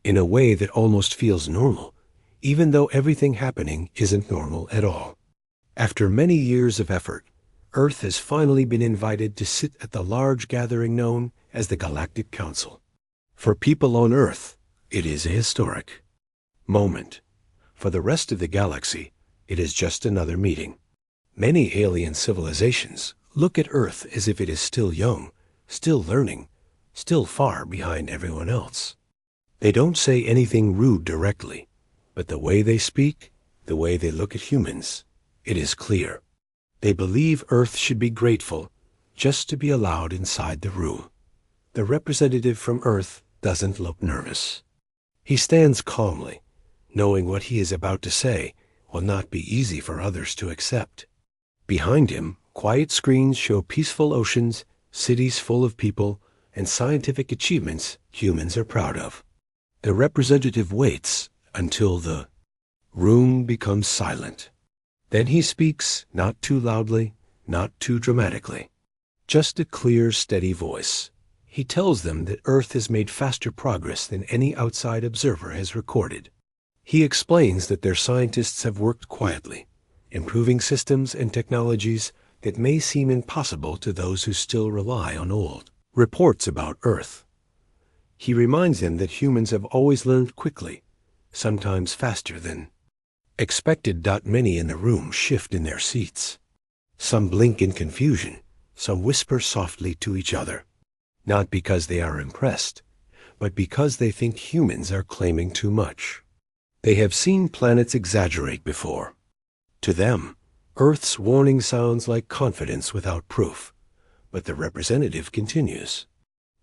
in a way that almost feels normal, even though everything happening isn't normal at all. After many years of effort, Earth has finally been invited to sit at the large gathering known as the Galactic Council. For people on Earth, it is a historic moment. For the rest of the galaxy, it is just another meeting. Many alien civilizations look at Earth as if it is still young, still learning, still far behind everyone else. They don't say anything rude directly, but the way they speak, the way they look at humans, it is clear. They believe Earth should be grateful just to be allowed inside the room. The representative from Earth doesn't look nervous. He stands calmly, knowing what he is about to say will not be easy for others to accept. Behind him, quiet screens show peaceful oceans, cities full of people, and scientific achievements humans are proud of. The representative waits until the room becomes silent. Then he speaks, not too loudly, not too dramatically. Just a clear, steady voice. He tells them that Earth has made faster progress than any outside observer has recorded. He explains that their scientists have worked quietly, improving systems and technologies that may seem impossible to those who still rely on old reports about Earth. He reminds them that humans have always learned quickly, sometimes faster than expected. Many in the room shift in their seats. Some blink in confusion, some whisper softly to each other, not because they are impressed, but because they think humans are claiming too much. They have seen planets exaggerate before. To them, Earth's warning sounds like confidence without proof, but the representative continues.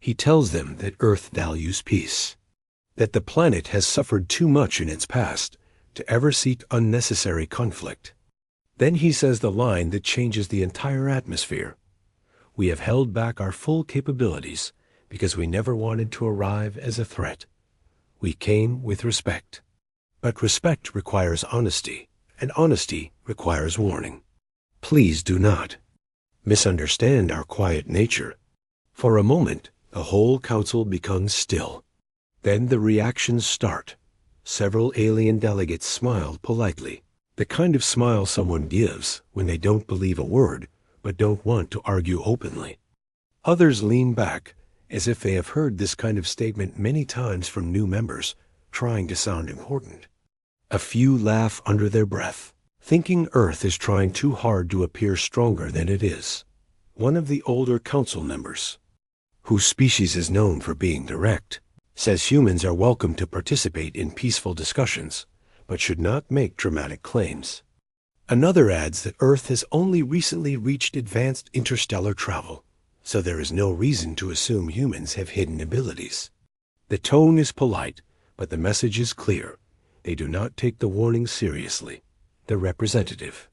He tells them that Earth values peace, that the planet has suffered too much in its past to ever seek unnecessary conflict. Then he says the line that changes the entire atmosphere. We have held back our full capabilities because we never wanted to arrive as a threat. We came with respect. But respect requires honesty, and honesty requires warning. Please do not misunderstand our quiet nature. For a moment, the whole council becomes still. Then the reactions start. Several alien delegates smile politely, the kind of smile someone gives when they don't believe a word but don't want to argue openly. Others lean back, as if they have heard this kind of statement many times from new members, trying to sound important. A few laugh under their breath, thinking Earth is trying too hard to appear stronger than it is. One of the older council members, whose species is known for being direct, says humans are welcome to participate in peaceful discussions, but should not make dramatic claims. Another adds that Earth has only recently reached advanced interstellar travel, so there is no reason to assume humans have hidden abilities. The tone is polite, but the message is clear. They do not take the warning seriously. The representative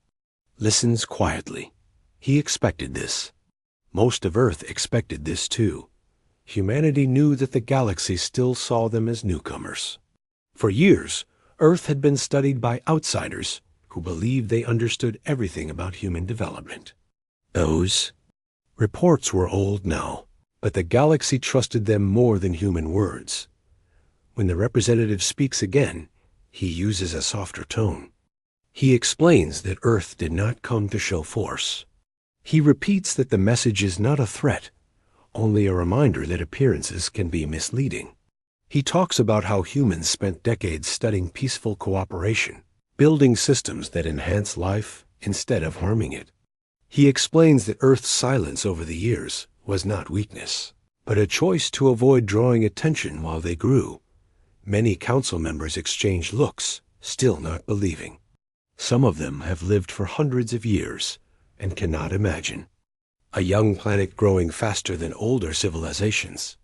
listens quietly. He expected this. Most of Earth expected this too. Humanity knew that the galaxy still saw them as newcomers. For years, Earth had been studied by outsiders who believed they understood everything about human development. Those reports were old now, but the galaxy trusted them more than human words. When the representative speaks again, he uses a softer tone. He explains that Earth did not come to show force. He repeats that the message is not a threat, only a reminder that appearances can be misleading. He talks about how humans spent decades studying peaceful cooperation, building systems that enhance life instead of harming it. He explains that Earth's silence over the years was not weakness, but a choice to avoid drawing attention while they grew. Many council members exchange looks, still not believing. Some of them have lived for hundreds of years and cannot imagine a young planet growing faster than older civilizations.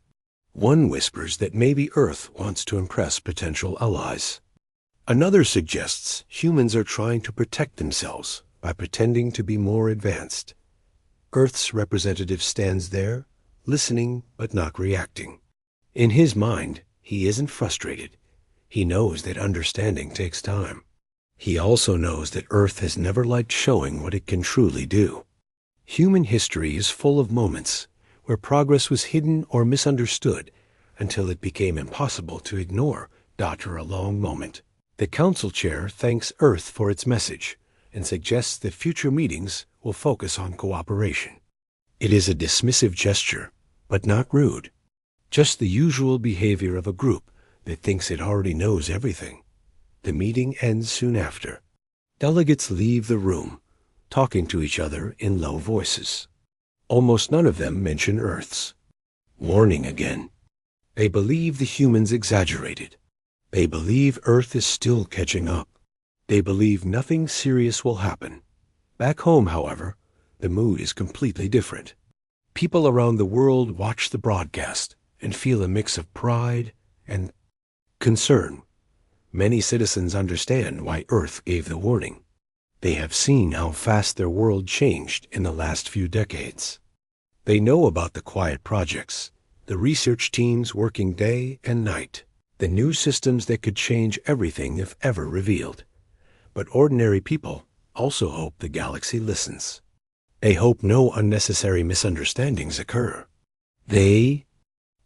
One whispers that maybe Earth wants to impress potential allies. Another suggests humans are trying to protect themselves by pretending to be more advanced. Earth's representative stands there, listening but not reacting. In his mind, he isn't frustrated. He knows that understanding takes time. He also knows that Earth has never liked showing what it can truly do. Human history is full of moments where progress was hidden or misunderstood until it became impossible to ignore. After a long moment, the council chair thanks Earth for its message and suggests that future meetings will focus on cooperation. It is a dismissive gesture, but not rude. Just the usual behavior of a group that thinks it already knows everything. The meeting ends soon after. Delegates leave the room, talking to each other in low voices. Almost none of them mention Earth's warning again. They believe the humans exaggerated. They believe Earth is still catching up. They believe nothing serious will happen. Back home, however, the mood is completely different. People around the world watch the broadcast and feel a mix of pride and concern. Many citizens understand why Earth gave the warning. They have seen how fast their world changed in the last few decades. They know about the quiet projects, the research teams working day and night, the new systems that could change everything if ever revealed. But ordinary people also hope the galaxy listens. They hope no unnecessary misunderstandings occur. They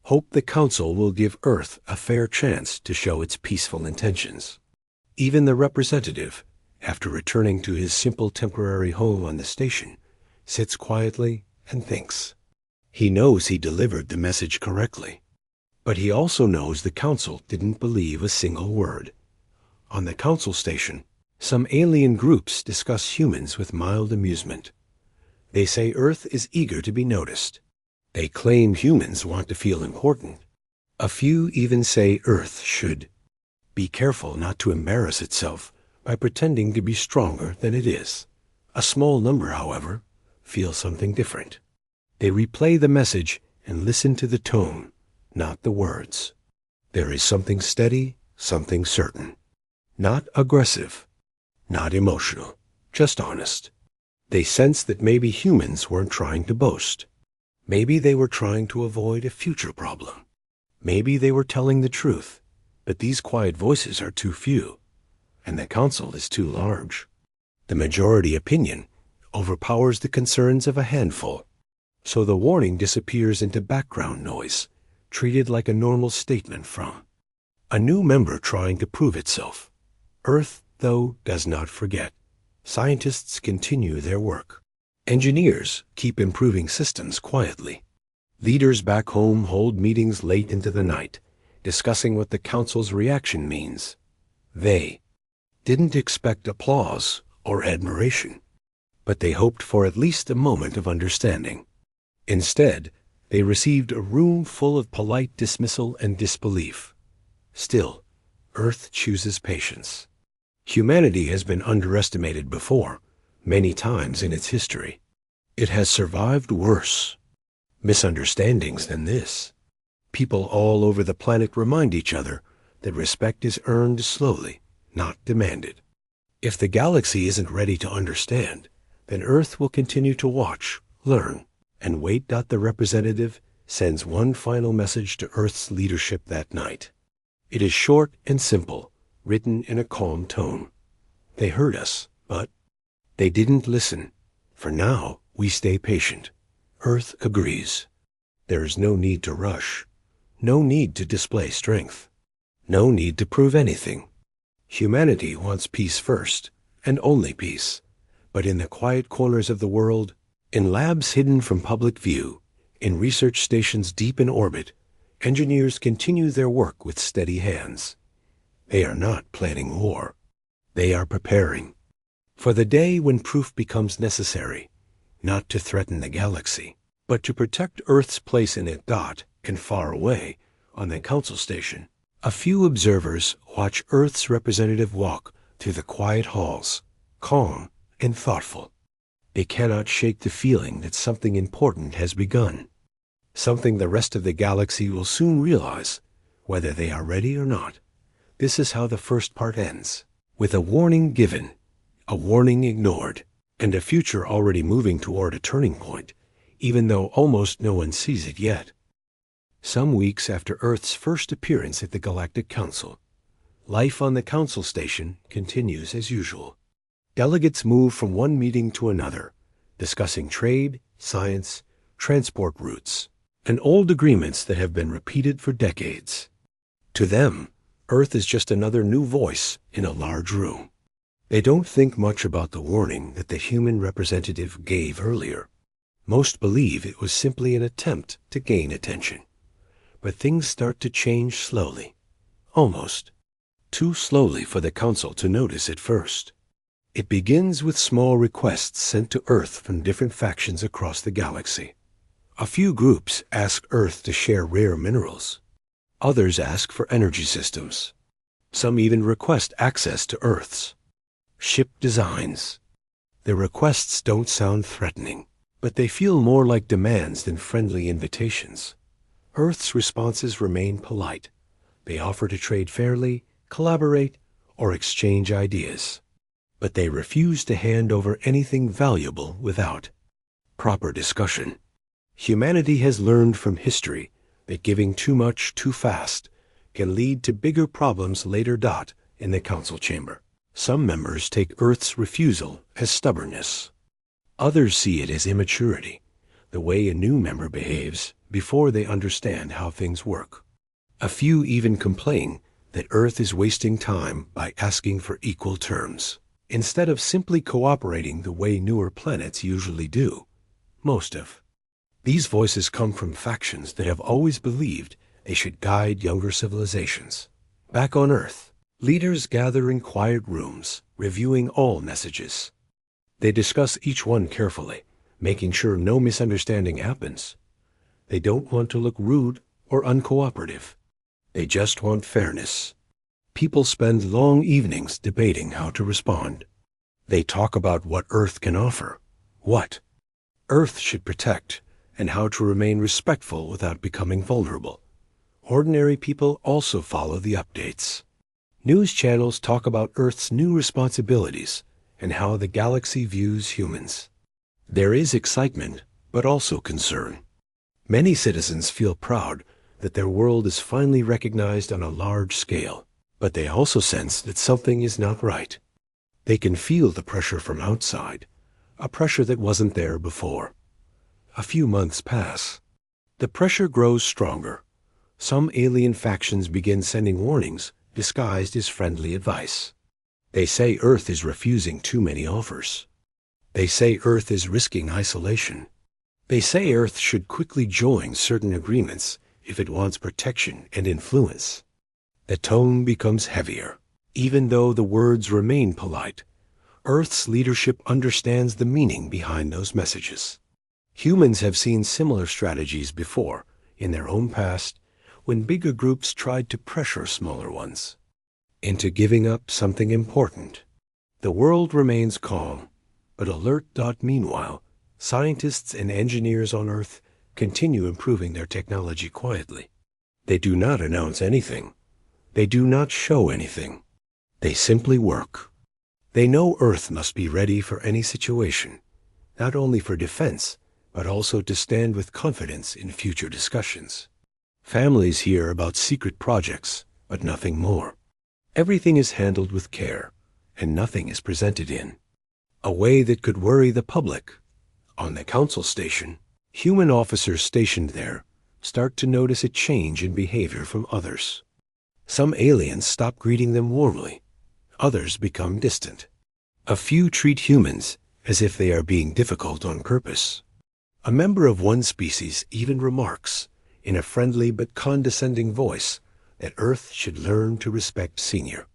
hope the Council will give Earth a fair chance to show its peaceful intentions. Even the representative, after returning to his simple temporary home on the station, sits quietly and thinks. He knows he delivered the message correctly. But he also knows the Council didn't believe a single word. On the Council station, some alien groups discuss humans with mild amusement. They say Earth is eager to be noticed. They claim humans want to feel important. A few even say Earth should be careful not to embarrass itself by pretending to be stronger than it is. A small number, however, feel something different. They replay the message and listen to the tone, not the words. There is something steady, something certain. Not aggressive, not emotional, just honest. They sense that maybe humans weren't trying to boast. Maybe they were trying to avoid a future problem. Maybe they were telling the truth, but these quiet voices are too few, and the Council is too large. The majority opinion overpowers the concerns of a handful, so the warning disappears into background noise, treated like a normal statement from a new member trying to prove itself. Earth, though, does not forget. Scientists continue their work. Engineers keep improving systems quietly. Leaders back home hold meetings late into the night, discussing what the Council's reaction means. They didn't expect applause or admiration, but they hoped for at least a moment of understanding. Instead, they received a room full of polite dismissal and disbelief. Still, Earth chooses patience. Humanity has been underestimated before, many times in its history. It has survived worse misunderstandings than this. People all over the planet remind each other that respect is earned slowly, not demanded. If the galaxy isn't ready to understand, then Earth will continue to watch, learn, and wait. The representative sends one final message to Earth's leadership that night. It is short and simple, written in a calm tone. They heard us, but they didn't listen. For now, we stay patient. Earth agrees. There is no need to rush, no need to display strength, no need to prove anything. Humanity wants peace first, and only peace. But in the quiet corners of the world, in labs hidden from public view, in research stations deep in orbit, engineers continue their work with steady hands. They are not planning war. They are preparing for the day when proof becomes necessary, not to threaten the galaxy, but to protect Earth's place in it. And far away, on the Council station, a few observers watch Earth's representative walk through the quiet halls, calm and thoughtful. They cannot shake the feeling that something important has begun, something the rest of the galaxy will soon realize, whether they are ready or not. This is how the first part ends, with a warning given, a warning ignored, and a future already moving toward a turning point, even though almost no one sees it yet. Some weeks after Earth's first appearance at the Galactic Council, life on the Council station continues as usual. Delegates move from one meeting to another, discussing trade, science, transport routes. and old agreements that have been repeated for decades. To them, Earth is just another new voice in a large room. They don't think much about the warning that the human representative gave earlier. Most believe it was simply an attempt to gain attention. But things start to change slowly. Almost too slowly for the Council to notice at first. It begins with small requests sent to Earth from different factions across the galaxy. A few groups ask Earth to share rare minerals. Others ask for energy systems. Some even request access to Earth's ship designs. The requests don't sound threatening, but they feel more like demands than friendly invitations. Earth's responses remain polite. They offer to trade fairly, collaborate, or exchange ideas. But they refuse to hand over anything valuable without proper discussion. Humanity has learned from history that giving too much too fast can lead to bigger problems later. In the Council chamber, some members take Earth's refusal as stubbornness. Others see it as immaturity, the way a new member behaves before they understand how things work. A few even complain that Earth is wasting time by asking for equal terms, instead of simply cooperating the way newer planets usually do. Most of these voices come from factions that have always believed they should guide younger civilizations. Back on Earth, leaders gather in quiet rooms, reviewing all messages. They discuss each one carefully, making sure no misunderstanding happens. They don't want to look rude or uncooperative. They just want fairness. People spend long evenings debating how to respond. They talk about what Earth can offer, what Earth should protect, and how to remain respectful without becoming vulnerable. Ordinary people also follow the updates. News channels talk about Earth's new responsibilities and how the galaxy views humans. There is excitement, but also concern. Many citizens feel proud that their world is finally recognized on a large scale, but they also sense that something is not right. They can feel the pressure from outside, a pressure that wasn't there before. A few months pass. The pressure grows stronger. Some alien factions begin sending warnings disguised as friendly advice. They say Earth is refusing too many offers. They say Earth is risking isolation. They say Earth should quickly join certain agreements if it wants protection and influence. The tone becomes heavier. Even though the words remain polite, Earth's leadership understands the meaning behind those messages. Humans have seen similar strategies before in their own past when bigger groups tried to pressure smaller ones into giving up something important. The world remains calm, but alert. Meanwhile, scientists and engineers on Earth continue improving their technology quietly. They do not announce anything. They do not show anything. They simply work. They know Earth must be ready for any situation, not only for defense, but also to stand with confidence in future discussions. Families hear about secret projects, but nothing more. Everything is handled with care, and nothing is presented in a way that could worry the public. On the Council station, human officers stationed there start to notice a change in behavior from others. Some aliens stop greeting them warmly. Others become distant. A few treat humans as if they are being difficult on purpose. A member of one species even remarks, in a friendly but condescending voice, that Earth should learn to respect senior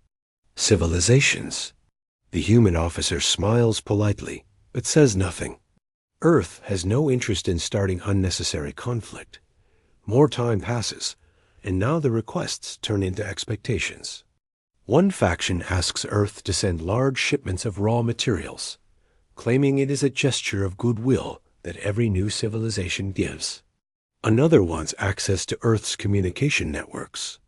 civilizations. The human officer smiles politely, but says nothing. Earth has no interest in starting unnecessary conflict. More time passes, and now the requests turn into expectations. One faction asks Earth to send large shipments of raw materials, claiming it is a gesture of goodwill that every new civilization gives. Another wants access to Earth's communication networks.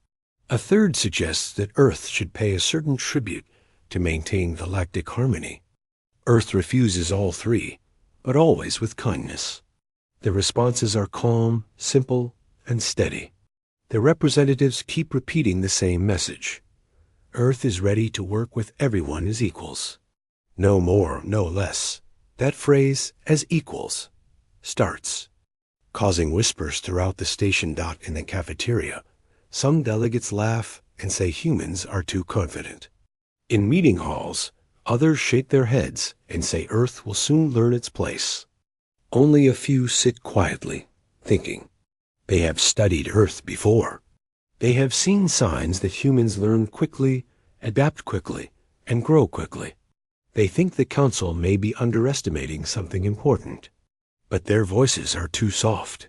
A third suggests that Earth should pay a certain tribute to maintain galactic harmony. Earth refuses all three, but always with kindness. The responses are calm, simple, and steady. The representatives keep repeating the same message. Earth is ready to work with everyone as equals. No more, no less. That phrase, as equals, starts causing whispers throughout the station. In the cafeteria, some delegates laugh and say humans are too confident. In meeting halls, others shake their heads and say Earth will soon learn its place. Only a few sit quietly, thinking. They have studied Earth before. They have seen signs that humans learn quickly, adapt quickly, and grow quickly. They think the council may be underestimating something important, but their voices are too soft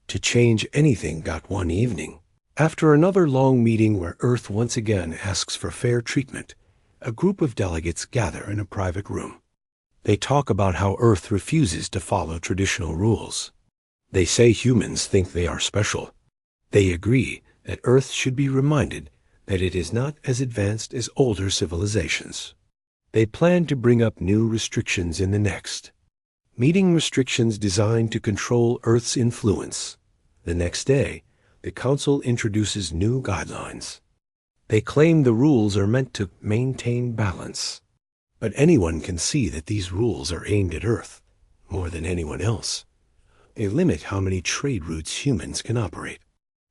to change anything. One evening, after another long meeting where Earth once again asks for fair treatment, a group of delegates gather in a private room. They talk about how Earth refuses to follow traditional rules. They say humans think they are special. They agree that Earth should be reminded that it is not as advanced as older civilizations. They plan to bring up new restrictions in the next meeting, restrictions designed to control Earth's influence. The next day, the Council introduces new guidelines. They claim the rules are meant to maintain balance. But anyone can see that these rules are aimed at Earth more than anyone else. They limit how many trade routes humans can operate.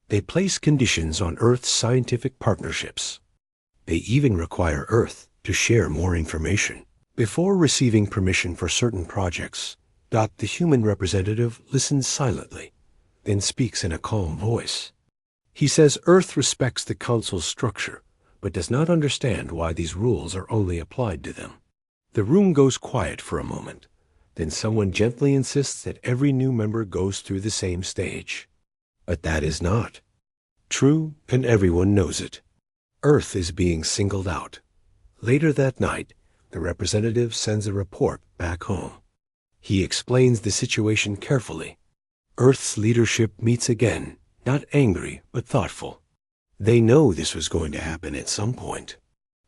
They place conditions on Earth's scientific partnerships. They even require Earth to share more information before receiving permission for certain projects. The human representative listens silently, then speaks in a calm voice. He says Earth respects the Council's structure, but does not understand why these rules are only applied to them. The room goes quiet for a moment. Then someone gently insists that every new member goes through the same stage. But that is not true, and everyone knows it. Earth is being singled out. Later that night, the representative sends a report back home. He explains the situation carefully. Earth's leadership meets again, not angry, but thoughtful. They know this was going to happen at some point.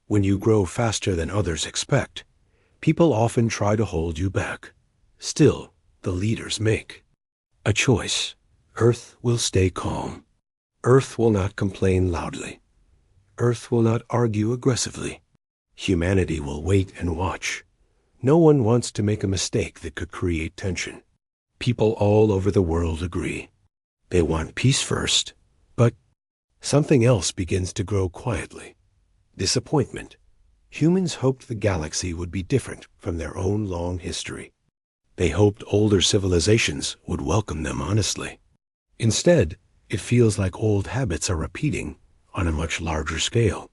When you grow faster than others expect, people often try to hold you back. Still, the leaders make a choice. Earth will stay calm. Earth will not complain loudly. Earth will not argue aggressively. Humanity will wait and watch. No one wants to make a mistake that could create tension. People all over the world agree. They want peace first, but something else begins to grow quietly. Disappointment. Humans hoped the galaxy would be different from their own long history. They hoped older civilizations would welcome them honestly. Instead, it feels like old habits are repeating on a much larger scale.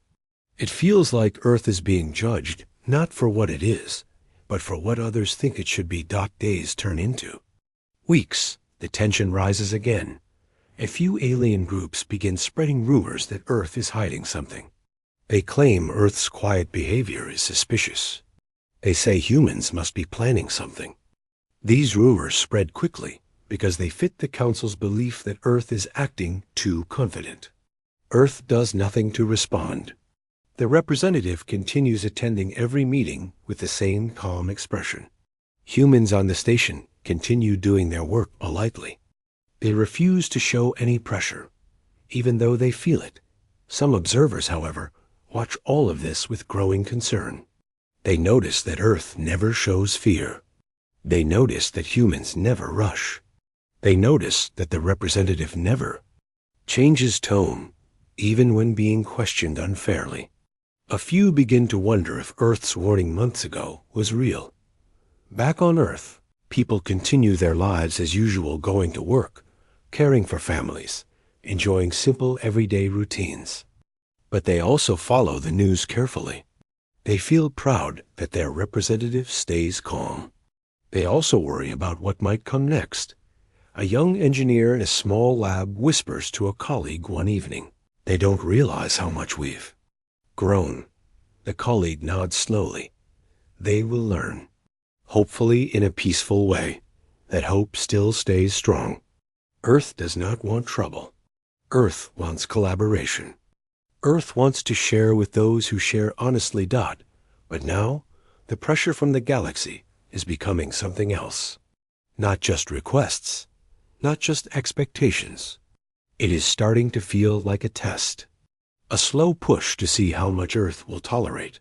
It feels like Earth is being judged not for what it is, but for what others think it should be. Days turn into weeks. The tension rises again. A few alien groups begin spreading rumors that Earth is hiding something. They claim Earth's quiet behavior is suspicious. They say humans must be planning something. These rumors spread quickly because they fit the Council's belief that Earth is acting too confident. Earth does nothing to respond. The representative continues attending every meeting with the same calm expression. Humans on the station continue doing their work politely. They refuse to show any pressure, even though they feel it. Some observers, however, watch all of this with growing concern. They notice that Earth never shows fear. They notice that humans never rush. They notice that the representative never changes tone, even when being questioned unfairly. A few begin to wonder if Earth's warning months ago was real. Back on Earth, people continue their lives as usual, going to work, caring for families, enjoying simple everyday routines. But they also follow the news carefully. They feel proud that their representative stays calm. They also worry about what might come next. A young engineer in a small lab whispers to a colleague one evening, "They don't realize how much we've grown." The colleague nods slowly. They will learn, hopefully in a peaceful way. That hope still stays strong. Earth does not want trouble. Earth wants collaboration. Earth wants to share with those who share honestly. But now, the pressure from the galaxy is becoming something else. Not just requests, not just expectations. It is starting to feel like a test. A slow push to see how much Earth will tolerate.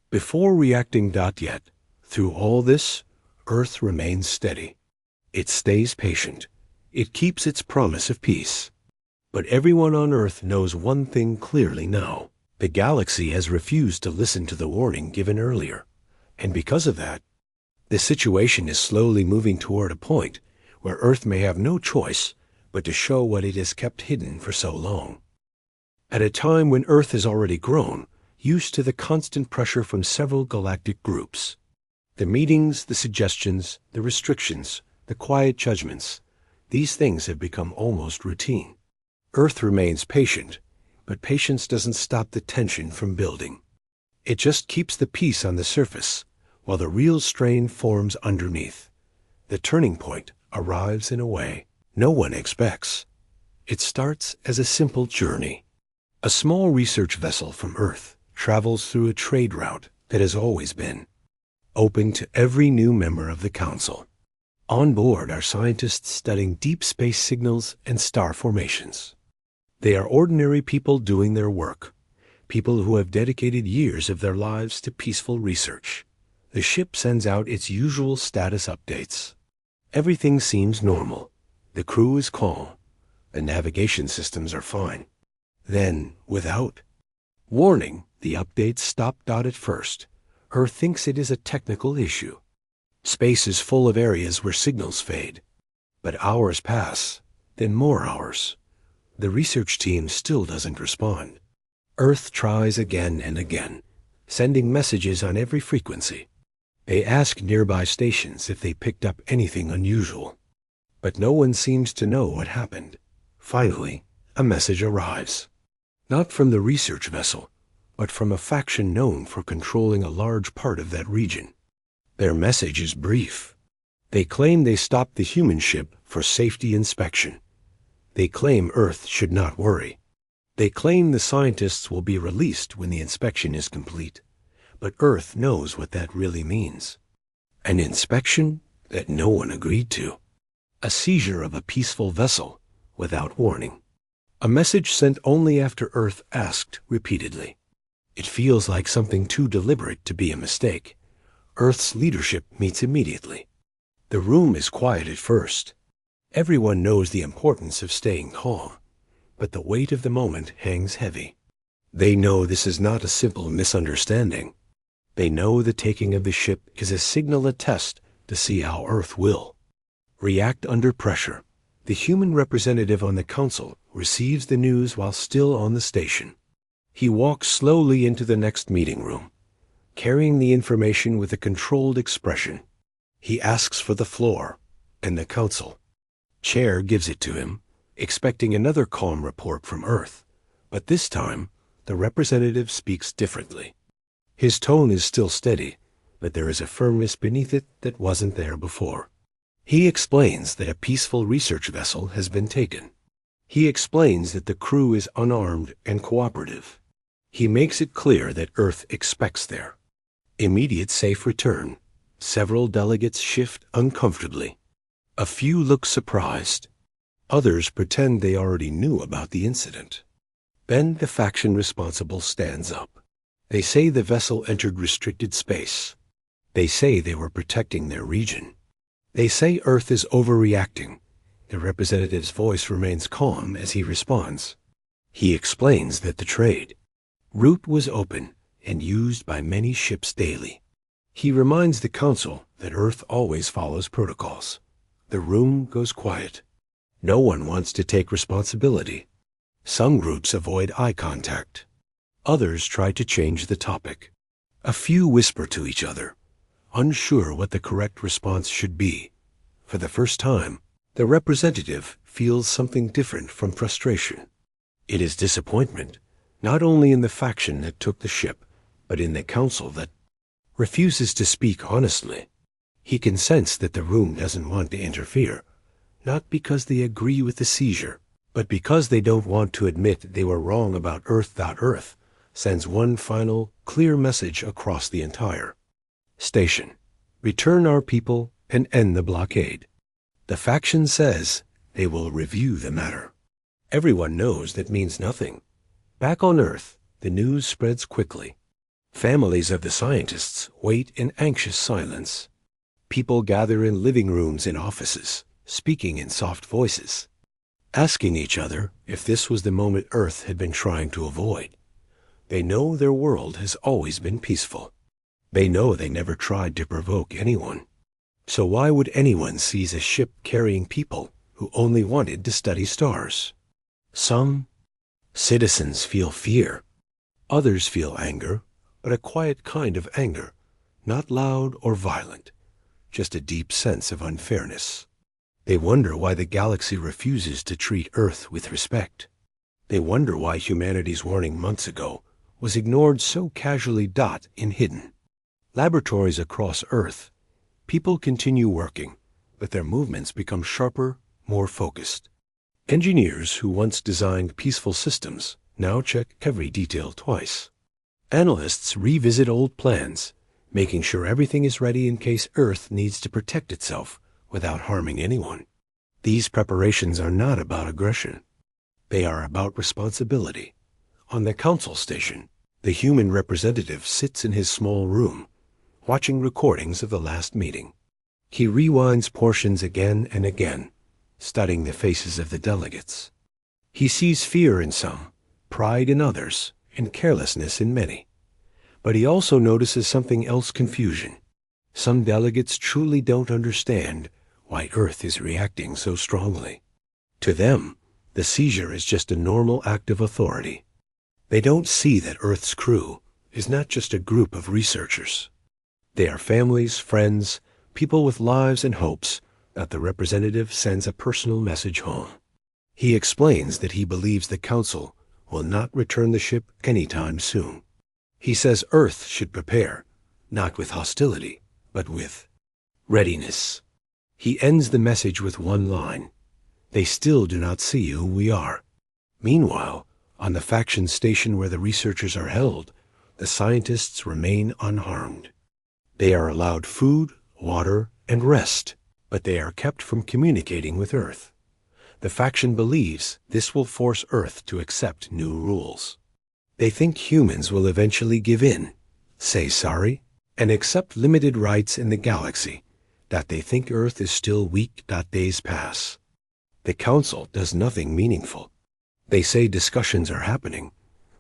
Before reacting. Yet, through all this, Earth remains steady. It stays patient. It keeps its promise of peace. But everyone on Earth knows one thing clearly now. The galaxy has refused to listen to the warning given earlier. And because of that, the situation is slowly moving toward a point where Earth may have no choice but to show what it has kept hidden for so long. At a time when Earth has already grown, used to the constant pressure from several galactic groups. The meetings, the suggestions, the restrictions, the quiet judgments, these things have become almost routine. Earth remains patient, but patience doesn't stop the tension from building. It just keeps the peace on the surface, while the real strain forms underneath. The turning point arrives in a way no one expects. It starts as a simple journey. A small research vessel from Earth travels through a trade route that has always been open to every new member of the Council. On board are scientists studying deep space signals and star formations. They are ordinary people doing their work, people who have dedicated years of their lives to peaceful research. The ship sends out its usual status updates. Everything seems normal. The crew is calm. The navigation systems are fine. Then, without warning, the updates stop. At first, Earth thinks it is a technical issue. Space is full of areas where signals fade. But hours pass, then more hours. The research team still doesn't respond. Earth tries again and again, sending messages on every frequency. They ask nearby stations if they picked up anything unusual. But no one seems to know what happened. Finally, a message arrives. Not from the research vessel, but from a faction known for controlling a large part of that region. Their message is brief. They claim they stopped the human ship for safety inspection. They claim Earth should not worry. They claim the scientists will be released when the inspection is complete. But Earth knows what that really means. An inspection that no one agreed to. A seizure of a peaceful vessel without warning. A message sent only after Earth asked repeatedly. It feels like something too deliberate to be a mistake. Earth's leadership meets immediately. The room is quiet at first. Everyone knows the importance of staying calm, but the weight of the moment hangs heavy. They know this is not a simple misunderstanding. They know the taking of the ship is a signal, a test to see how Earth will react under pressure. The human representative on the council receives the news while still on the station. He walks slowly into the next meeting room, carrying the information with a controlled expression. He asks for the floor, and the council chair gives it to him, expecting another calm report from Earth. But this time, the representative speaks differently. His tone is still steady, but there is a firmness beneath it that wasn't there before. He explains that a peaceful research vessel has been taken. He explains that the crew is unarmed and cooperative. He makes it clear that Earth expects their immediate safe return. Several delegates shift uncomfortably. A few look surprised. Others pretend they already knew about the incident. Then the faction responsible stands up. They say the vessel entered restricted space. They say they were protecting their region. They say Earth is overreacting. The representative's voice remains calm as he responds. He explains that the trade route was open and used by many ships daily. He reminds the council that Earth always follows protocols. The room goes quiet. No one wants to take responsibility. Some groups avoid eye contact. Others try to change the topic. A few whisper to each other, unsure what the correct response should be. For the first time, the representative feels something different from frustration. It is disappointment, not only in the faction that took the ship, but in the council that refuses to speak honestly. He can sense that the room doesn't want to interfere, not because they agree with the seizure, but because they don't want to admit they were wrong about Earth. Earth sends one final, clear message across the entire station. Return our people and end the blockade. The faction says they will review the matter. Everyone knows that means nothing. Back on Earth, the news spreads quickly. Families of the scientists wait in anxious silence. People gather in living rooms and offices, speaking in soft voices, asking each other if this was the moment Earth had been trying to avoid. They know their world has always been peaceful. They know they never tried to provoke anyone. So why would anyone seize a ship carrying people who only wanted to study stars? Some citizens feel fear. Others feel anger, but a quiet kind of anger, not loud or violent, just a deep sense of unfairness. They wonder why the galaxy refuses to treat Earth with respect. They wonder why humanity's warning months ago was ignored so casually and hidden. Laboratories across Earth, people continue working, but their movements become sharper, more focused. Engineers who once designed peaceful systems now check every detail twice. Analysts revisit old plans, making sure everything is ready in case Earth needs to protect itself without harming anyone. These preparations are not about aggression. They are about responsibility. On the council station, the human representative sits in his small room, watching recordings of the last meeting. He rewinds portions again and again, studying the faces of the delegates. He sees fear in some, pride in others, and carelessness in many. But he also notices something else: confusion. Some delegates truly don't understand why Earth is reacting so strongly. To them, the seizure is just a normal act of authority. They don't see that Earth's crew is not just a group of researchers. They are families, friends, people with lives and hopes that the representative sends a personal message home. He explains that he believes the council will not return the ship anytime soon. He says Earth should prepare, not with hostility, but with readiness. He ends the message with one line: "They still do not see who we are." Meanwhile, on the faction station where the researchers are held, the scientists remain unharmed. They are allowed food, water, and rest, but they are kept from communicating with Earth. The faction believes this will force Earth to accept new rules. They think humans will eventually give in, say sorry, and accept limited rights in the galaxy, that they think Earth is still weak. Days pass. The council does nothing meaningful. They say discussions are happening,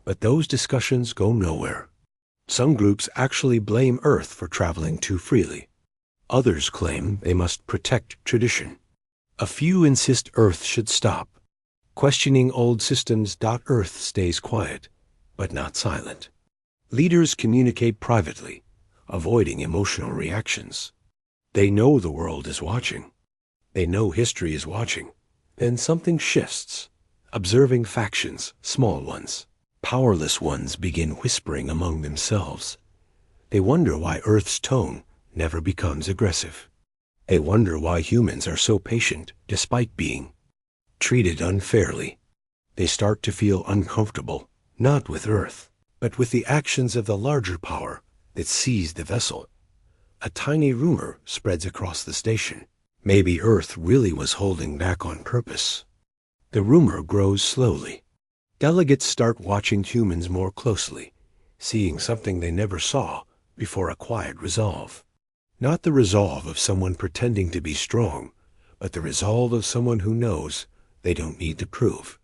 but those discussions go nowhere. Some groups actually blame Earth for traveling too freely. Others claim they must protect tradition. A few insist Earth should stop. Questioning old systems. Earth stays quiet, but not silent. Leaders communicate privately, avoiding emotional reactions. They know the world is watching. They know history is watching. Then something shifts. Observing factions, small ones, powerless ones, begin whispering among themselves. They wonder why Earth's tone never becomes aggressive. They wonder why humans are so patient despite being treated unfairly. They start to feel uncomfortable, not with Earth, but with the actions of the larger power that seized the vessel. A tiny rumor spreads across the station. Maybe Earth really was holding back on purpose. The rumor grows slowly. Delegates start watching humans more closely, seeing something they never saw before: a quiet resolve. Not the resolve of someone pretending to be strong, but the resolve of someone who knows they don't need to prove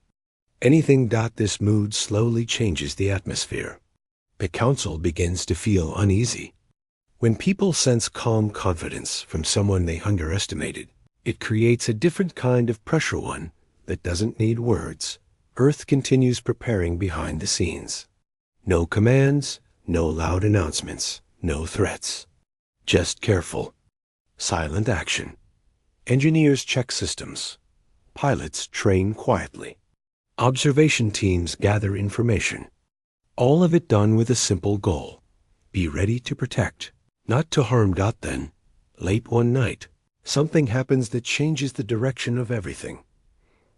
anything. This mood slowly changes the atmosphere. The council begins to feel uneasy. When people sense calm confidence from someone they underestimated, it creates a different kind of pressure, one that doesn't need words. Earth continues preparing behind the scenes. No commands, no loud announcements, no threats. Just careful, silent action. Engineers check systems. Pilots train quietly. Observation teams gather information. All of it done with a simple goal: be ready to protect, not to harm. Then, late one night, something happens that changes the direction of everything.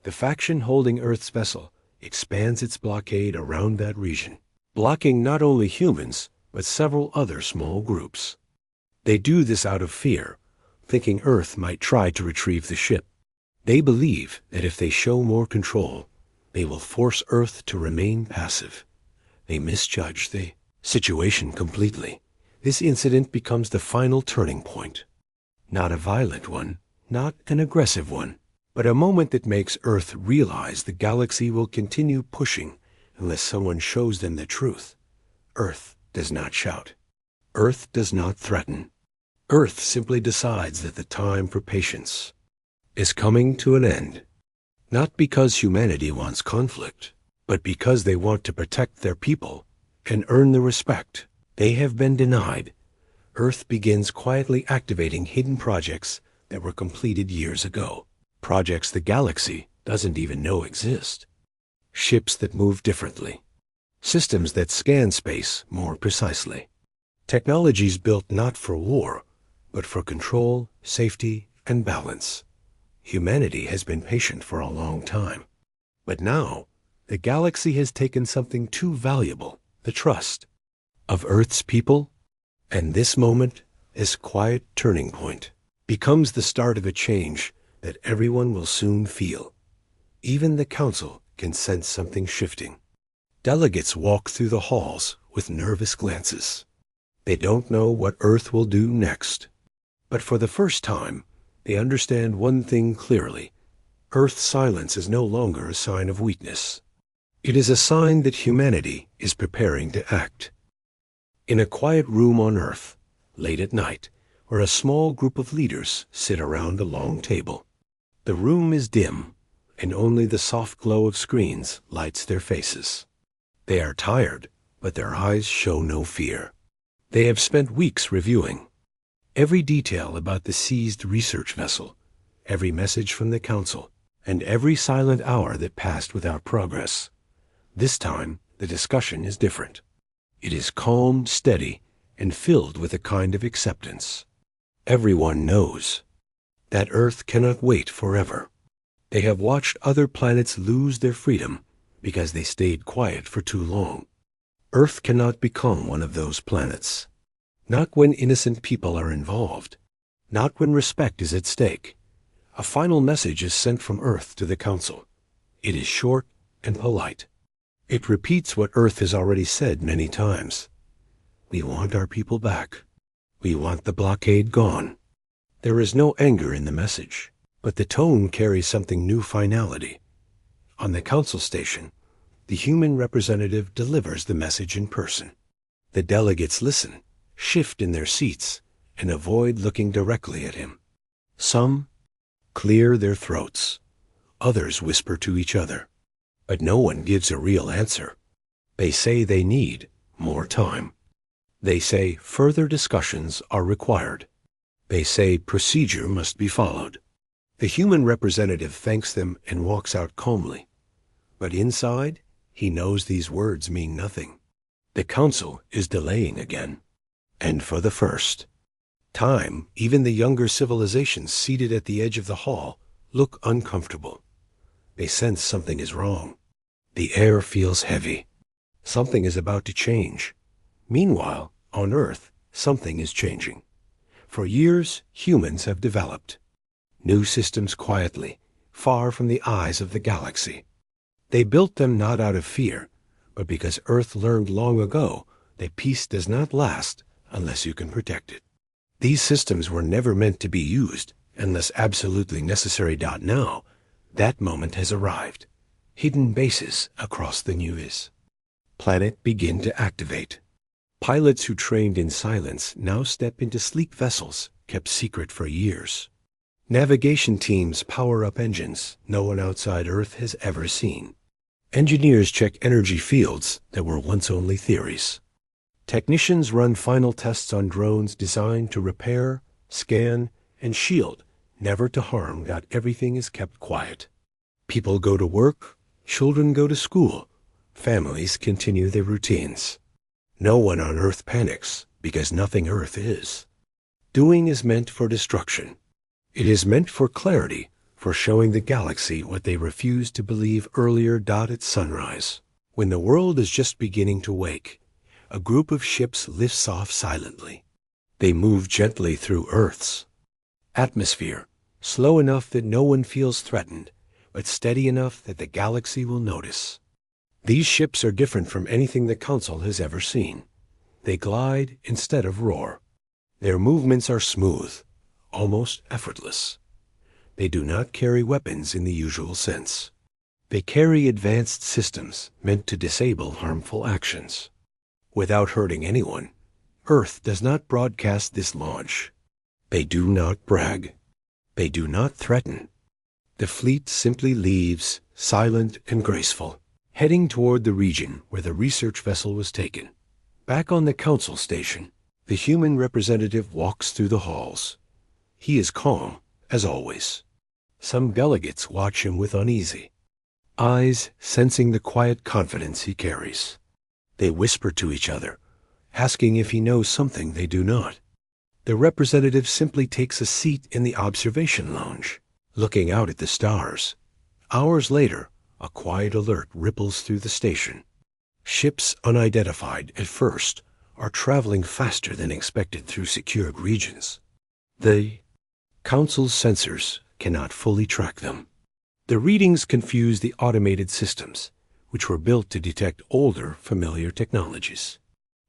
The faction holding Earth's vessel expands its blockade around that region, blocking not only humans, but several other small groups. They do this out of fear, thinking Earth might try to retrieve the ship. They believe that if they show more control, they will force Earth to remain passive. They misjudge the situation completely. This incident becomes the final turning point. Not a violent one, not an aggressive one, but a moment that makes Earth realize the galaxy will continue pushing unless someone shows them the truth. Earth does not shout. Earth does not threaten. Earth simply decides that the time for patience is coming to an end. Not because humanity wants conflict, but because they want to protect their people and earn the respect they have been denied. Earth begins quietly activating hidden projects that were completed years ago. Projects the galaxy doesn't even know exist. Ships that move differently. Systems that scan space more precisely. Technologies built not for war, but for control, safety, and balance. Humanity has been patient for a long time. But now, the galaxy has taken something too valuable, the trust of Earth's people. And this moment, this quiet turning point, becomes the start of a change that everyone will soon feel. Even the Council can sense something shifting. Delegates walk through the halls with nervous glances. They don't know what Earth will do next. But for the first time, they understand one thing clearly. Earth's silence is no longer a sign of weakness. It is a sign that humanity is preparing to act. In a quiet room on Earth, late at night, where a small group of leaders sit around a long table. The room is dim, and only the soft glow of screens lights their faces. They are tired, but their eyes show no fear. They have spent weeks reviewing every detail about the seized research vessel, every message from the Council, and every silent hour that passed without progress. This time, the discussion is different. It is calm, steady, and filled with a kind of acceptance. Everyone knows that Earth cannot wait forever. They have watched other planets lose their freedom because they stayed quiet for too long. Earth cannot become one of those planets. Not when innocent people are involved. Not when respect is at stake. A final message is sent from Earth to the Council. It is short and polite. It repeats what Earth has already said many times. We want our people back. We want the blockade gone. There is no anger in the message, but the tone carries something new finality. On the Council station, the human representative delivers the message in person. The delegates listen, shift in their seats, and avoid looking directly at him. Some clear their throats. Others whisper to each other. But no one gives a real answer. They say they need more time. They say further discussions are required. They say procedure must be followed. The human representative thanks them and walks out calmly. But inside, he knows these words mean nothing. The Council is delaying again. And for the first time, even the younger civilizations seated at the edge of the hall look uncomfortable. They sense something is wrong. The air feels heavy. Something is about to change. Meanwhile, on Earth, something is changing. For years, humans have developed new systems quietly, far from the eyes of the galaxy. They built them not out of fear, but because Earth learned long ago that peace does not last unless you can protect it. These systems were never meant to be used unless absolutely necessary. Now, that moment has arrived. Hidden bases across the news planet begin to activate. Pilots who trained in silence now step into sleek vessels kept secret for years. Navigation teams power up engines no one outside Earth has ever seen. Engineers check energy fields that were once only theories. Technicians run final tests on drones designed to repair, scan, and shield, never to harm. Everything is kept quiet. People go to work, children go to school, families continue their routines. No one on Earth panics because nothing Earth is. Doing is meant for destruction. It is meant for clarity, for showing the galaxy what they refused to believe earlier. At sunrise, when the world is just beginning to wake, a group of ships lifts off silently. They move gently through Earth's atmosphere, slow enough that no one feels threatened, but steady enough that the galaxy will notice. These ships are different from anything the Council has ever seen. They glide instead of roar. Their movements are smooth, almost effortless. They do not carry weapons in the usual sense. They carry advanced systems meant to disable harmful actions. Without hurting anyone, Earth does not broadcast this launch. They do not brag. They do not threaten. The fleet simply leaves, silent and graceful, heading toward the region where the research vessel was taken. Back on the council station, the human representative walks through the halls. He is calm, as always. Some delegates watch him with uneasy eyes, sensing the quiet confidence he carries. They whisper to each other, asking if he knows something they do not. The representative simply takes a seat in the observation lounge, looking out at the stars. Hours later, a quiet alert ripples through the station. Ships unidentified at first are traveling faster than expected through secured regions. The Council's sensors cannot fully track them. The readings confuse the automated systems, which were built to detect older, familiar technologies.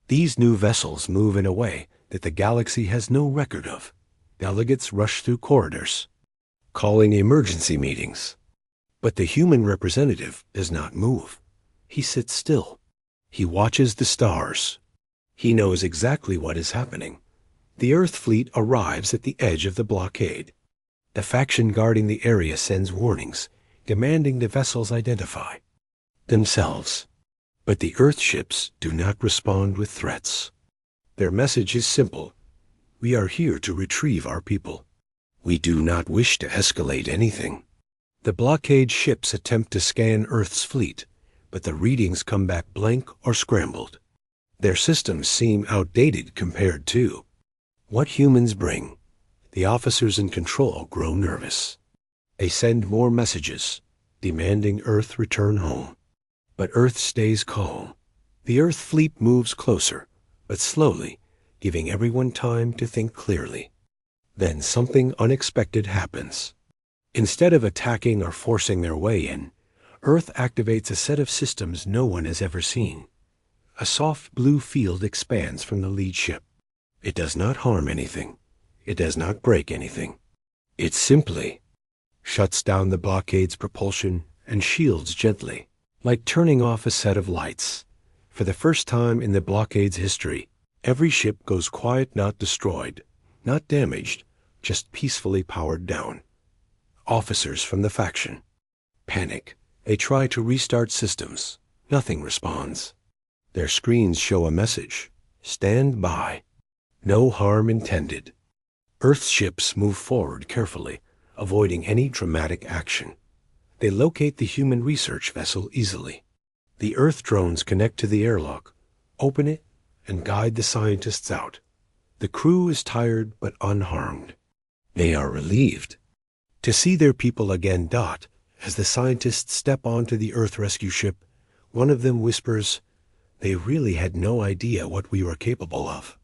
These new vessels move in a way that the galaxy has no record of. Delegates rush through corridors, calling emergency meetings. But the human representative does not move. He sits still. He watches the stars. He knows exactly what is happening. The Earth fleet arrives at the edge of the blockade. The faction guarding the area sends warnings, demanding the vessels identify themselves. But the Earth ships do not respond with threats. Their message is simple. We are here to retrieve our people. We do not wish to escalate anything. The blockade ships attempt to scan Earth's fleet, but the readings come back blank or scrambled. Their systems seem outdated compared to what humans bring. The officers in control grow nervous. They send more messages, demanding Earth return home. But Earth stays calm. The Earth fleet moves closer, but slowly, giving everyone time to think clearly. Then something unexpected happens. Instead of attacking or forcing their way in, Earth activates a set of systems no one has ever seen. A soft blue field expands from the lead ship. It does not harm anything. It does not break anything. It simply shuts down the blockade's propulsion and shields gently, like turning off a set of lights. For the first time in the blockade's history, every ship goes quiet, not destroyed, not damaged, just peacefully powered down. Officers from the faction panic. They try to restart systems. Nothing responds. Their screens show a message. Stand by. No harm intended. Earth ships move forward carefully, avoiding any dramatic action. They locate the human research vessel easily. The Earth drones connect to the airlock, open it, and guide the scientists out. The crew is tired but unharmed. They are relieved to see their people again. As the scientists step onto the Earth rescue ship, one of them whispers, "They really had no idea what we were capable of."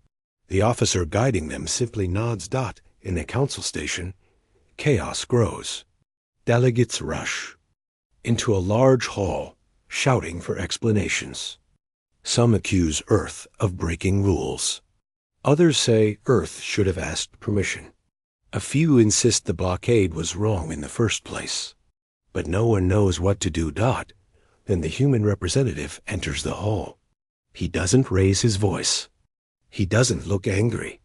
The officer guiding them simply nods. In the council station, chaos grows. Delegates rush into a large hall, shouting for explanations. Some accuse Earth of breaking rules. Others say Earth should have asked permission. A few insist the blockade was wrong in the first place. But no one knows what to do. Then the human representative enters the hall. He doesn't raise his voice. He doesn't look angry.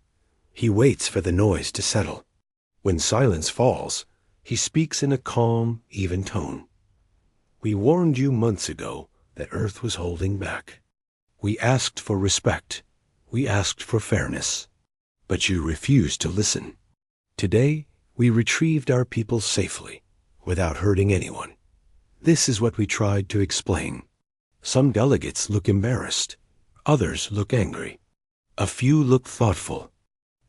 He waits for the noise to settle. When silence falls, he speaks in a calm, even tone. We warned you months ago that Earth was holding back. We asked for respect. We asked for fairness. But you refused to listen. Today, we retrieved our people safely, without hurting anyone. This is what we tried to explain. Some delegates look embarrassed. Others look angry. A few look thoughtful,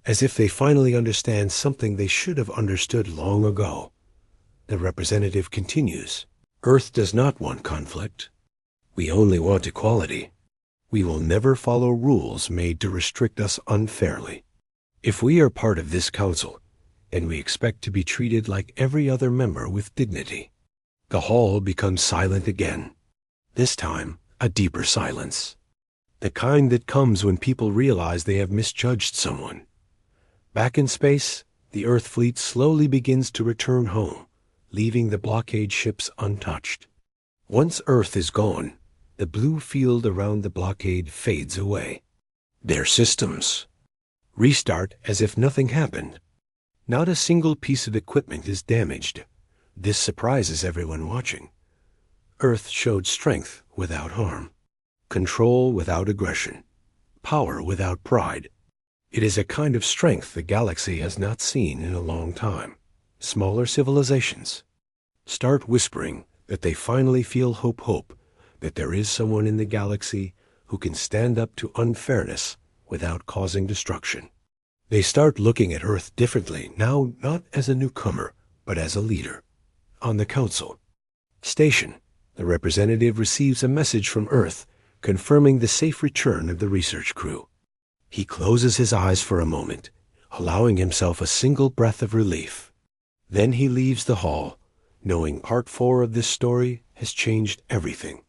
as if they finally understand something they should have understood long ago. The representative continues. Earth does not want conflict. We only want equality. We will never follow rules made to restrict us unfairly. If we are part of this council, then we expect to be treated like every other member with dignity. The hall becomes silent again. This time, a deeper silence. The kind that comes when people realize they have misjudged someone. Back in space, The Earth fleet slowly begins to return home, leaving the blockade ships untouched. Once Earth is gone, the blue field around the blockade fades away. Their systems restart as if nothing happened. Not a single piece of equipment is damaged. This surprises everyone watching. Earth showed strength without harm, control without aggression, power without pride. It is a kind of strength the galaxy has not seen in a long time. Smaller civilizations start whispering that they finally feel hope, that there is someone in the galaxy who can stand up to unfairness without causing destruction. They start looking at Earth differently, now not as a newcomer, but as a leader. On the Council station, the representative receives a message from Earth confirming the safe return of the research crew. He closes his eyes for a moment, allowing himself a single breath of relief. Then he leaves the hall, knowing Part 4 of this story has changed everything.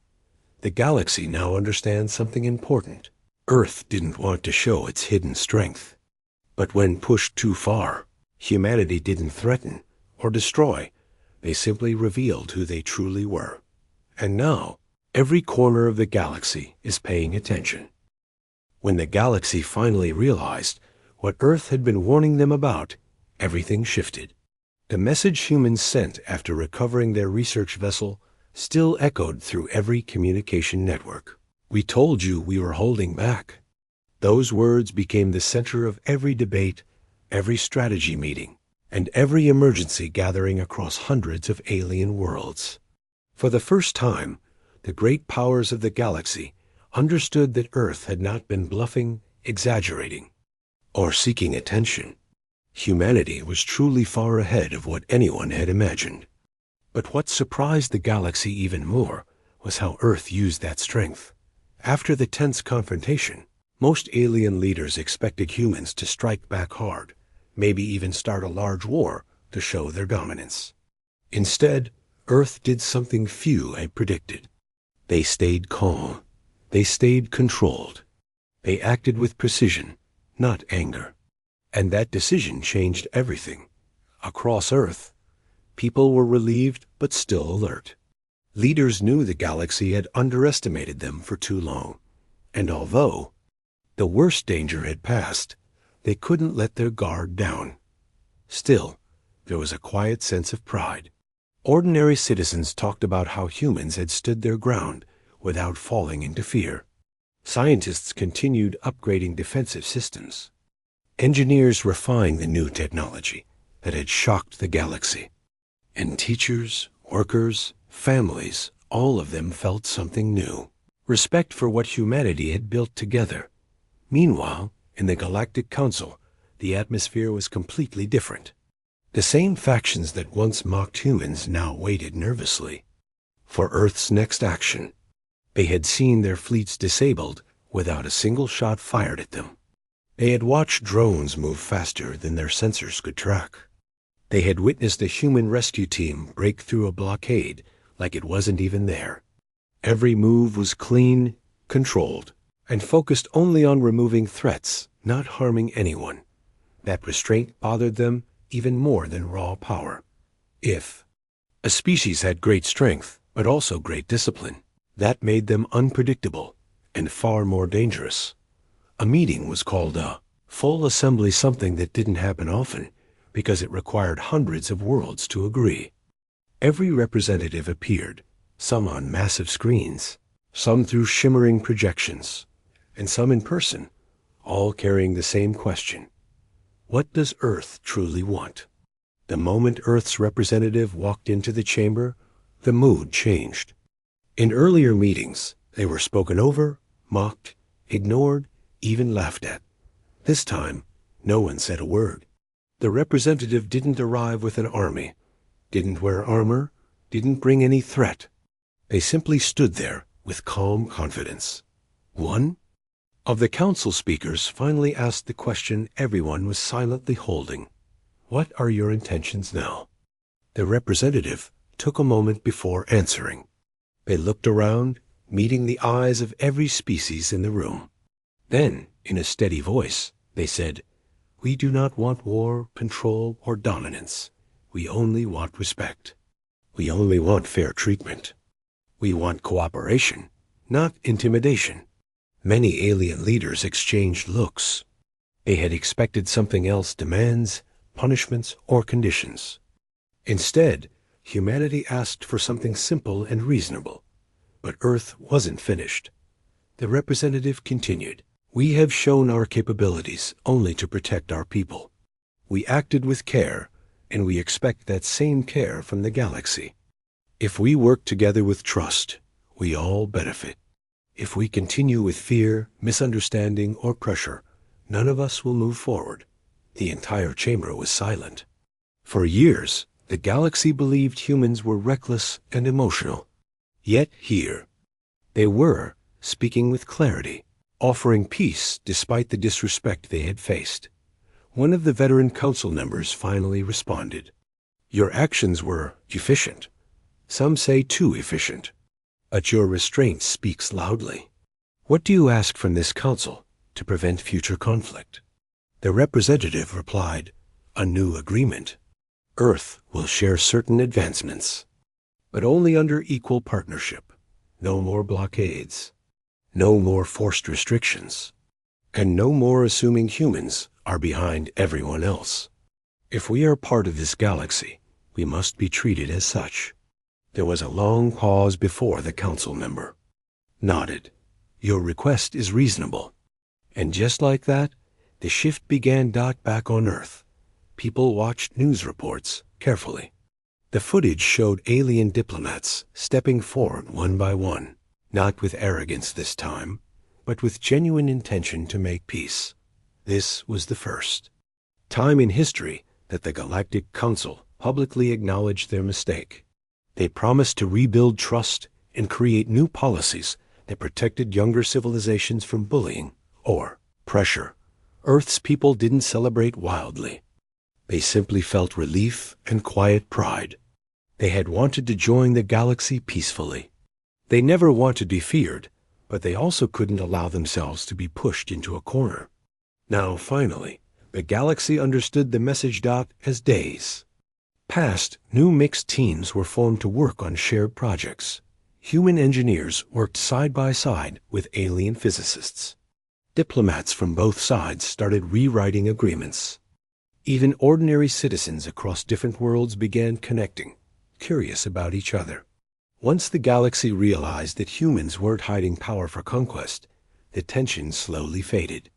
The galaxy now understands something important. Earth didn't want to show its hidden strength. But when pushed too far, humanity didn't threaten or destroy. They simply revealed who they truly were. And now, every corner of the galaxy is paying attention. When the galaxy finally realized what Earth had been warning them about, everything shifted. The message humans sent after recovering their research vessel still echoed through every communication network. "We told you we were holding back." Those words became the center of every debate, every strategy meeting, and every emergency gathering across hundreds of alien worlds. For the first time, the great powers of the galaxy understood that Earth had not been bluffing, exaggerating, or seeking attention. Humanity was truly far ahead of what anyone had imagined. But what surprised the galaxy even more was how Earth used that strength. After the tense confrontation, most alien leaders expected humans to strike back hard, maybe even start a large war to show their dominance. Instead, Earth did something few had predicted. They stayed calm. They stayed controlled. They acted with precision, not anger. And that decision changed everything. Across Earth, people were relieved but still alert. Leaders knew the galaxy had underestimated them for too long. And although the worst danger had passed, they couldn't let their guard down. Still, there was a quiet sense of pride. Ordinary citizens talked about how humans had stood their ground without falling into fear. Scientists continued upgrading defensive systems. Engineers refined the new technology that had shocked the galaxy. And teachers, workers, families, all of them felt something new. Respect for what humanity had built together. Meanwhile, in the Galactic Council, the atmosphere was completely different. The same factions that once mocked humans now waited nervously for Earth's next action. They had seen their fleets disabled without a single shot fired at them. They had watched drones move faster than their sensors could track. They had witnessed a human rescue team break through a blockade like it wasn't even there. Every move was clean, controlled, and focused only on removing threats, not harming anyone. That restraint bothered them even more than raw power. If a species had great strength, but also great discipline, that made them unpredictable and far more dangerous. A meeting was called a full assembly, something that didn't happen often because it required hundreds of worlds to agree. Every representative appeared, some on massive screens, some through shimmering projections, and some in person, all carrying the same question. What does Earth truly want? The moment Earth's representative walked into the chamber, the mood changed. In earlier meetings, they were spoken over, mocked, ignored, even laughed at. This time, no one said a word. The representative didn't arrive with an army, didn't wear armor, didn't bring any threat. They simply stood there with calm confidence. One of the council speakers finally asked the question everyone was silently holding. What are your intentions now? The representative took a moment before answering. They looked around, meeting the eyes of every species in the room. Then, in a steady voice, they said, We do not want war, control, or dominance. We only want respect. We only want fair treatment. We want cooperation, not intimidation. Many alien leaders exchanged looks. They had expected something else: demands, punishments, or conditions. Instead, humanity asked for something simple and reasonable. But Earth wasn't finished. The representative continued. We have shown our capabilities only to protect our people. We acted with care, and we expect that same care from the galaxy. If we work together with trust, we all benefit. If we continue with fear, misunderstanding, or pressure, none of us will move forward. The entire chamber was silent. For years, the galaxy believed humans were reckless and emotional. Yet here, they were, speaking with clarity, offering peace despite the disrespect they had faced. One of the veteran council members finally responded. Your actions were efficient. Some say too efficient. But your restraint speaks loudly. What do you ask from this council to prevent future conflict? The representative replied, a new agreement. Earth will share certain advancements, but only under equal partnership. No more blockades. No more forced restrictions. And no more assuming humans are behind everyone else. If we are part of this galaxy, we must be treated as such. There was a long pause before the council member nodded. Your request is reasonable. And just like that, the shift began. Back on Earth, people watched news reports carefully. The footage showed alien diplomats stepping forward one by one, not with arrogance this time, but with genuine intention to make peace. This was the first time in history that the Galactic Council publicly acknowledged their mistake. They promised to rebuild trust and create new policies that protected younger civilizations from bullying or pressure. Earth's people didn't celebrate wildly. They simply felt relief and quiet pride. They had wanted to join the galaxy peacefully. They never wanted to be feared, but they also couldn't allow themselves to be pushed into a corner. Now, finally, the galaxy understood the message. As days passed, new mixed teams were formed to work on shared projects. Human engineers worked side by side with alien physicists. Diplomats from both sides started rewriting agreements. Even ordinary citizens across different worlds began connecting, curious about each other. Once the galaxy realized that humans weren't hiding power for conquest, the tension slowly faded.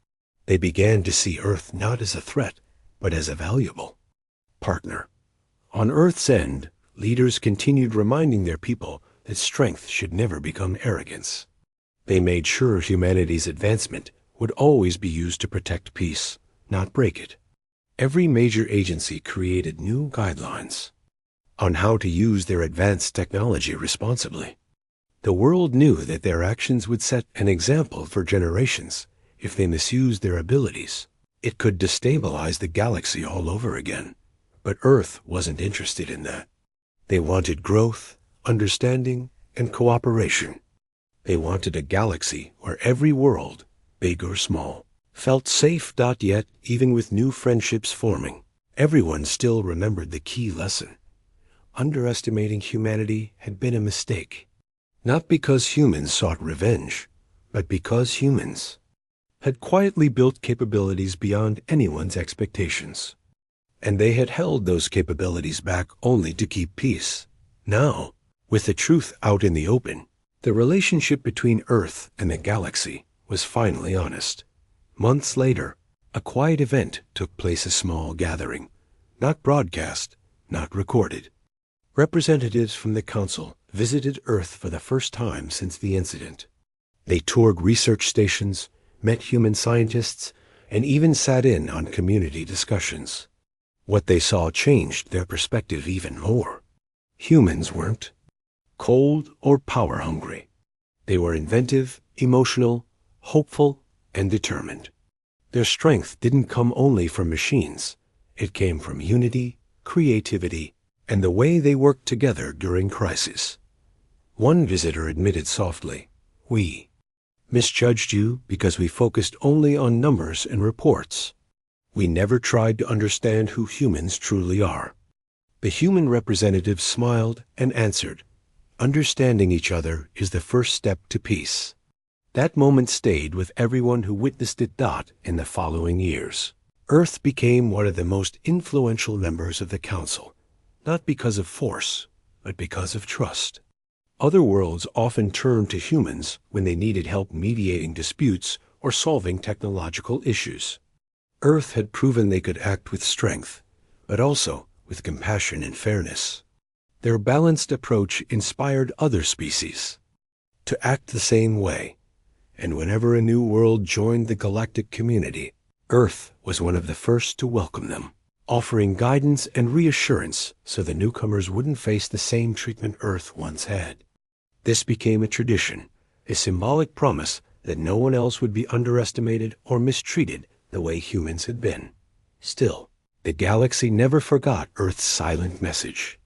They began to see Earth not as a threat, but as a valuable partner. On Earth's end, leaders continued reminding their people that strength should never become arrogance. They made sure humanity's advancement would always be used to protect peace, not break it. Every major agency created new guidelines on how to use their advanced technology responsibly. The world knew that their actions would set an example for generations. If they misused their abilities, it could destabilize the galaxy all over again. But Earth wasn't interested in that. They wanted growth, understanding, and cooperation. They wanted a galaxy where every world, big or small, felt safe. Yet, even with new friendships forming, everyone still remembered the key lesson. Underestimating humanity had been a mistake. Not because humans sought revenge, but because humans had quietly built capabilities beyond anyone's expectations. And they had held those capabilities back only to keep peace. Now, with the truth out in the open, the relationship between Earth and the galaxy was finally honest. Months later, a quiet event took place, a small gathering, not broadcast, not recorded. Representatives from the council visited Earth for the first time since the incident. They toured research stations, met human scientists, and even sat in on community discussions. What they saw changed their perspective even more. Humans weren't cold or power-hungry. They were inventive, emotional, hopeful, and determined. Their strength didn't come only from machines. It came from unity, creativity, and the way they worked together during crises. One visitor admitted softly, "We misjudged you because we focused only on numbers and reports. We never tried to understand who humans truly are. The human representative smiled and answered, "Understanding each other is the first step to peace." That moment stayed with everyone who witnessed it. In the following years, Earth became one of the most influential members of the Council, not because of force, but because of trust. Other worlds often turned to humans when they needed help mediating disputes or solving technological issues. Earth had proven they could act with strength, but also with compassion and fairness. Their balanced approach inspired other species to act the same way, and whenever a new world joined the galactic community, Earth was one of the first to welcome them, offering guidance and reassurance so the newcomers wouldn't face the same treatment Earth once had. This became a tradition, a symbolic promise that no one else would be underestimated or mistreated the way humans had been. Still, the galaxy never forgot Earth's silent message.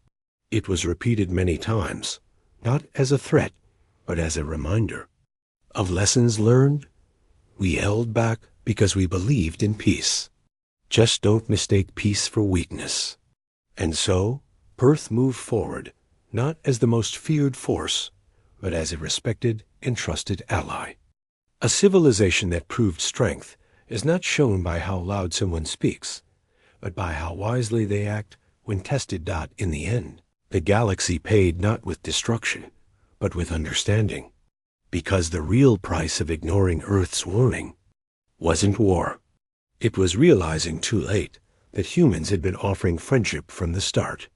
It was repeated many times, not as a threat, but as a reminder of lessons learned. We held back because we believed in peace. Just don't mistake peace for weakness. And so, Earth moved forward, not as the most feared force, but as a respected and trusted ally. A civilization that proved strength is not shown by how loud someone speaks, but by how wisely they act when tested. In the end, the galaxy paid not with destruction, but with understanding. Because the real price of ignoring Earth's warning wasn't war. It was realizing too late that humans had been offering friendship from the start.